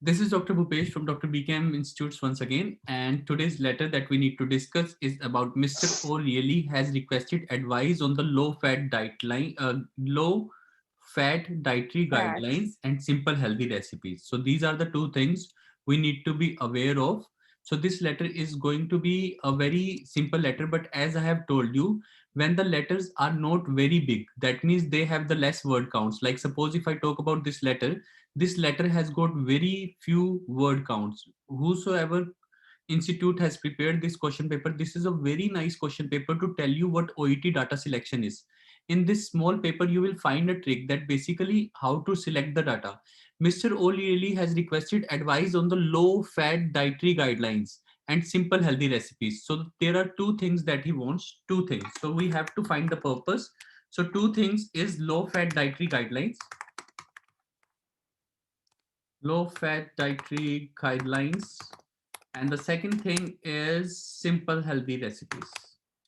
This is Dr. Bhupesh from Dr. BKM Institutes once again, and today's letter that we need to discuss is about Mr. O'Reilly has requested advice on the low-fat dietary Fat. guidelines and simple healthy recipes. So these are the two things we need to be aware of. So this letter is going to be a very simple letter, but as I have told you, when the letters are not very big, that means they have the less word counts. Like suppose if I talk about this letter has got very few word counts. Whosoever institute has prepared this question paper, this is a very nice question paper to tell you what OET data selection is. In this small paper, you will find a trick that basically how to select the data. Mr. O'Leary has requested advice on the low fat dietary guidelines and simple healthy recipes. So there are two things that he wants, two things. So we have to find the purpose. So two things is low fat dietary guidelines, low fat dietary guidelines, and the second thing is simple healthy recipes,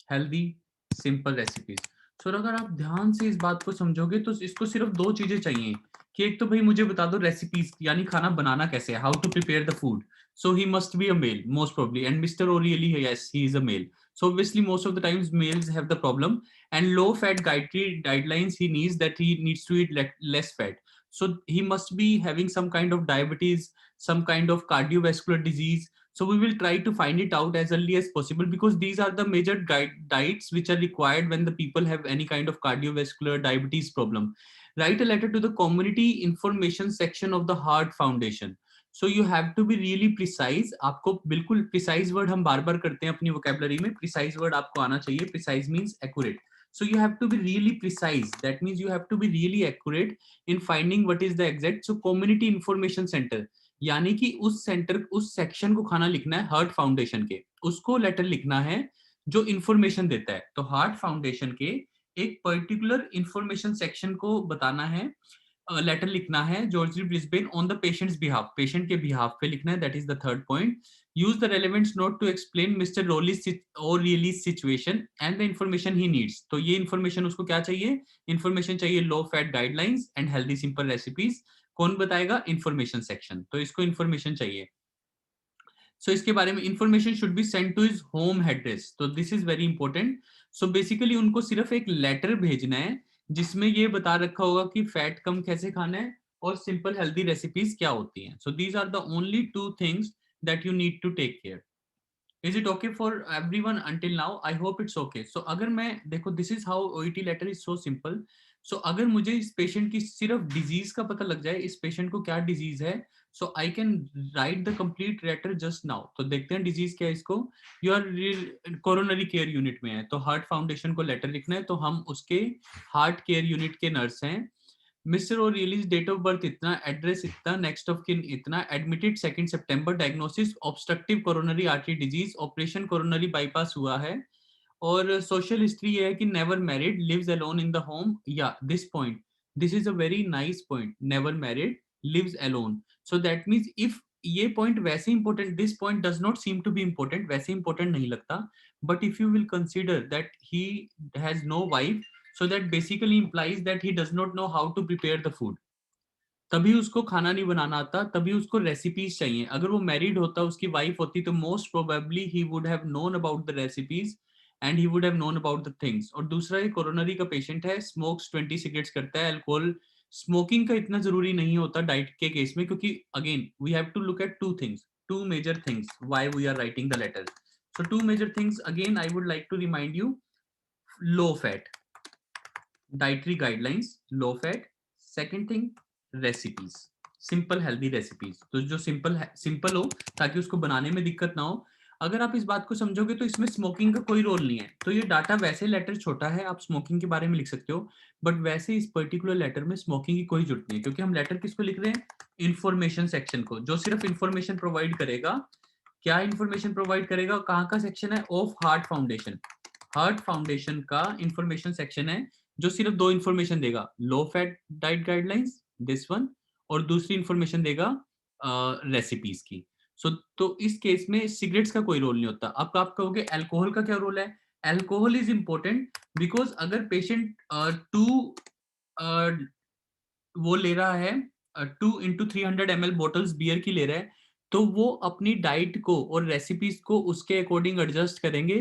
healthy simple recipes. So अगर आप ध्यान से इस बात को समझोगे तो इसको सिर्फ दो चीजें चाहिए कि एक तो भाई मुझे बता दो रेसिपीज यानी खाना बनाना कैसे है, how to prepare the food. So he must be a male most probably, and Mr. O'Reilly, yes, he is a male. So obviously most of the times males have the problem, and low fat dietary guidelines he needs that he needs to eat less fat. So he must be having some kind of diabetes, some kind of cardiovascular disease. So we will try to find it out as early as possible, because these are the major diets which are required when the people have any kind of cardiovascular diabetes problem. Write a letter to the community information section of the Heart Foundation. So you have to be really precise. आपको बिल्कुल precise word हम बार बार करते हैं अपनी vocabulary में. Precise word आपको आना चाहिए. Precise means accurate. So you have to be really precise. That means you have to be really accurate in finding what is the exact. So community information center, यानी कि उस centre उस section को खाना लिखना है हार्ट फाउंडेशन के, उसको लेटर लिखना है जो इंफॉर्मेशन देता है. तो हार्ट फाउंडेशन के एक पर्टिकुलर इंफॉर्मेशन सेक्शन को बताना है, लेटर लिखना है Georgie Brisbane on the patient's behalf, patient के बिहाफ पे लिखना है. That is the third point. Use the relevant note to explain mister Rollie's और really situation and the information he needs. तो ये इंफॉर्मेशन उसको क्या चाहिए? इंफॉर्मेशन चाहिए low fat guidelines and healthy simple recipes. कौन बताएगा? Information section. तो इसको इंफॉर्मेशन चाहिए. सो इसके बारे में information should be sent to his home address. तो this is very important. So basically उनको सिर्फ एक लेटर भेजना है जिसमें ये बता रखा होगा कि फैट कम कैसे खाना है और सिंपल हेल्दी रेसिपीज क्या होती हैं. So these are the only two things that you need to take care. Is it okay for everyone until now? I hope it's okay. So अगर मैं देखो, this is how OET letter is so simple. So अगर मुझे इस patient की सिर्फ disease का पता लग जाए, इस पेशेंट को क्या डिजीज है, so I can write the complete letter just now. तो देखते हैं डिजीज क्या है इसको. योर कोरोनरी केयर यूनिट में है तो हार्ट फाउंडेशन को लेटर लिखना है, तो हम उसके हार्ट केयर यूनिट के नर्स हैं. मिस्टर और रिलीज डेट ऑफ बर्थ इतना, एड्रेस इतना, नेक्स्ट ऑफ किन इतना, एडमिटेड 2 सितंबर, diagnosis obstructive coronary artery disease, operation coronary bypass हुआ है, और सोशल हिस्ट्री ये है कि never married, lives alone in the home. या this point, this is a very nice point, never married, lives alone. So that means if ये point वैसे important, this point does not seem to be important, वैसे important नहीं लगता, but if you will consider that he has no wife, so that basically implies that he does not know how to prepare the food. तभी उसको खाना नहीं बनाना आता, तभी उसको रेसिपीज चाहिए. अगर वो मैरिड होता, उसकी वाइफ होती, तो most probably he would have known about the recipes and he would have known about the things. और दूसरा, ये कोरोनरी का पेशेंट है, स्मोक्स 20 सिगरेट्स करता है. अल्कोहल स्मोकिंग का इतना जरूरी नहीं होता डाइट के केस में, क्योंकि again we have to look at two things, two major things why we are writing the letter. So two major things again I would like to remind you. Low fat dietary guidelines, low fat. Second thing, recipes, simple healthy recipes. तो जो simple हो ताकि उसको बनाने में दिक्कत ना हो. अगर आप इस बात को समझोगे तो इसमें स्मोकिंग का कोई रोल नहीं है. तो ये डाटा वैसे लेटर छोटा है, आप स्मोकिंग के बारे में लिख सकते हो, बट वैसे इस पर्टिकुलर लेटर में स्मोकिंग की कोई जरूरत नहीं है, क्योंकि हम लेटर किसको लिख रहे हैं? इंफॉर्मेशन सेक्शन को, जो सिर्फ इंफॉर्मेशन प्रोवाइड करेगा. क्या इंफॉर्मेशन प्रोवाइड करेगा? कहाँ का सेक्शन है? Of heart foundation. Heart foundation का इंफॉर्मेशन सेक्शन है जो सिर्फ दो इंफॉर्मेशन देगा, लो fat diet guidelines, this one, और दूसरी इंफॉर्मेशन देगा रेसिपीज की. सो तो इस केस में सिगरेट्स का कोई रोल नहीं होता. अब आप कहोगे अल्कोहल का क्या रोल है? अल्कोहल इज इंपॉर्टेंट बिकॉज अगर पेशेंट टू वो ले रहा है, 2 into 300 ml बोटल्स बियर की ले रहा है, तो वो अपनी डाइट को और रेसिपीज को उसके अकॉर्डिंग एडजस्ट करेंगे,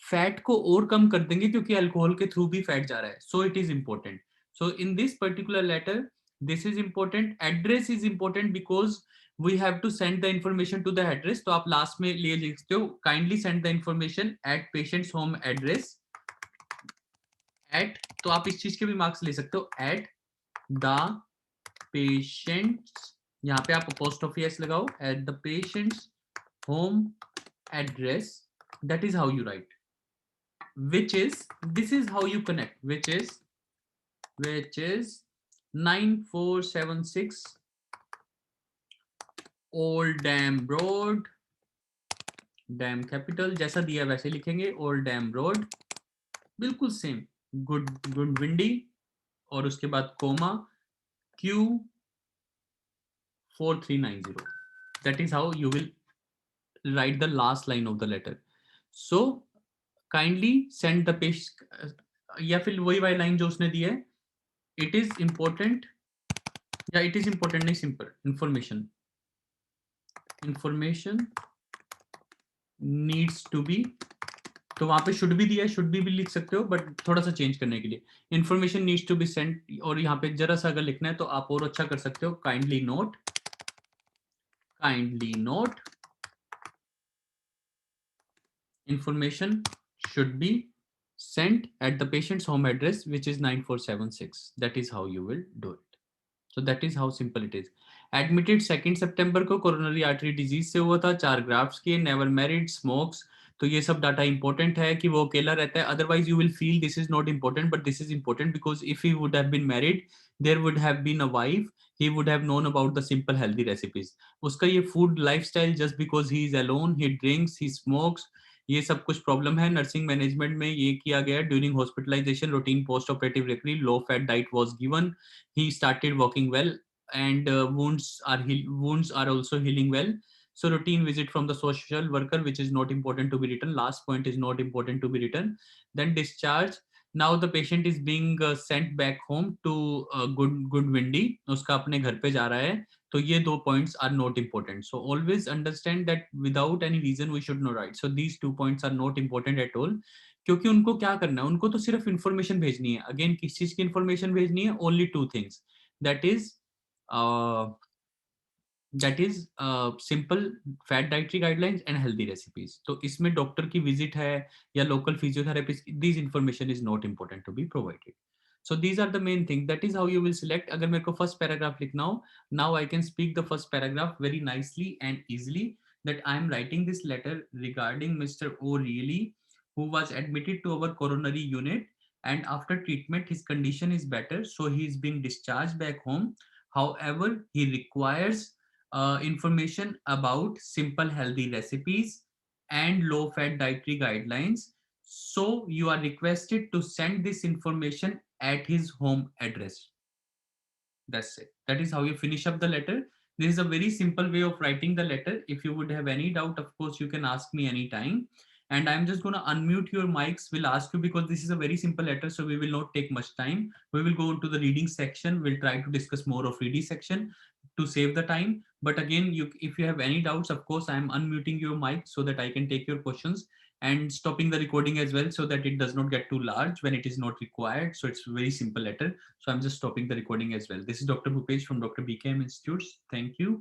फैट को और कम कर देंगे क्योंकि अल्कोहल के थ्रू भी फैट जा रहा है. So it is important. So in this particular letter this is important. Address is important because we have to send the information to the address. तो आप लास्ट में लिए लिखते हो kindly send the information at patients home address at. तो आप इस चीज के भी मार्क्स ले सकते हो. एट द पेशेंट्स, यहाँ पे आप apostrophe s लगाओ, at the patient's home address. That is how you write, which is, this is how you connect, which is 9476 Old Dam Road, dam capital जैसा दिया वैसे लिखेंगे, ओल्ड डैम रोड, बिल्कुल same. Good windy और उसके बाद coma Q 4390. That is how you will write the last line of the letter. So kindly send the patient, या फिर वही वाली लाइन जो उसने दी है, it is important, या it is important नहीं, simple information needs to be, तो वहां पे शुड भी दिया है, शुड भी लिख सकते हो बट थोड़ा सा चेंज करने के लिए. Information needs to be sent, और यहाँ पे जरा सा अगर लिखना है तो आप और अच्छा कर सकते हो. Kindly note information should be sent at the patient's home address, which is 9476. That is how you will do it. So that is how simple it is. Admitted 2 September को coronary artery disease से हुआ था, 4 grafts किए, never married, smokes. तो ये सब data important है कि वो अकेला रहता है. Otherwise you will feel this is not important, but this is important because if he would have been married there would have been a wife, he would have known about the simple healthy recipes. उसका ये food lifestyle just because he is alone, he drinks, he smokes, ये सब कुछ problem है. Nursing management में ये किया गया. During hospitalisation routine post operative recovery, low fat diet was given, he started walking well, and wounds are also healing well. So routine visit from the social worker, which is not important to be written. Last point is not important to be written. Then discharge. Now the patient is being sent back home to good windy, उसका अपने घर पे जा रहा है. तो ये 2 points are not important. So always understand that without any reason we should not write. So these 2 points are not important at all. क्योंकि उनको क्या करना है, उनको तो सिर्फ इंफॉर्मेशन भेजनी है. अगेन किस चीज की इंफॉर्मेशन भेजनी है? Only 2 things. That is simple fat dietary guidelines and healthy recipes. तो इसमें डॉक्टर की विजिट है या local physiotherapist, this information is not important to be provided. So these are the main thing. That is how you will select. अगर मेरे को first paragraph लिखना हो, now I can speak the first paragraph very nicely and easily, that I am writing this letter regarding Mr. O'Reilly, who was admitted to our coronary unit, and after treatment his condition is better, so he is being discharged back home. However, he requires information about simple healthy recipes and low fat dietary guidelines. So you are requested to send this information at his home address. That's it. That is how you finish up the letter. This is a very simple way of writing the letter. If you would have any doubt, of course, you can ask me anytime. And I'm just going to unmute your mics. We'll ask you because this is a very simple letter, so we will not take much time. We will go into the reading section. We'll try to discuss more of reading section to save the time. But again, if you have any doubts, of course, I'm unmuting your mic so that I can take your questions, and stopping the recording as well so that it does not get too large when it is not required. So it's a very simple letter. So I'm just stopping the recording as well. This is Dr. Bhupesh from Dr. BKM Institutes. Thank you.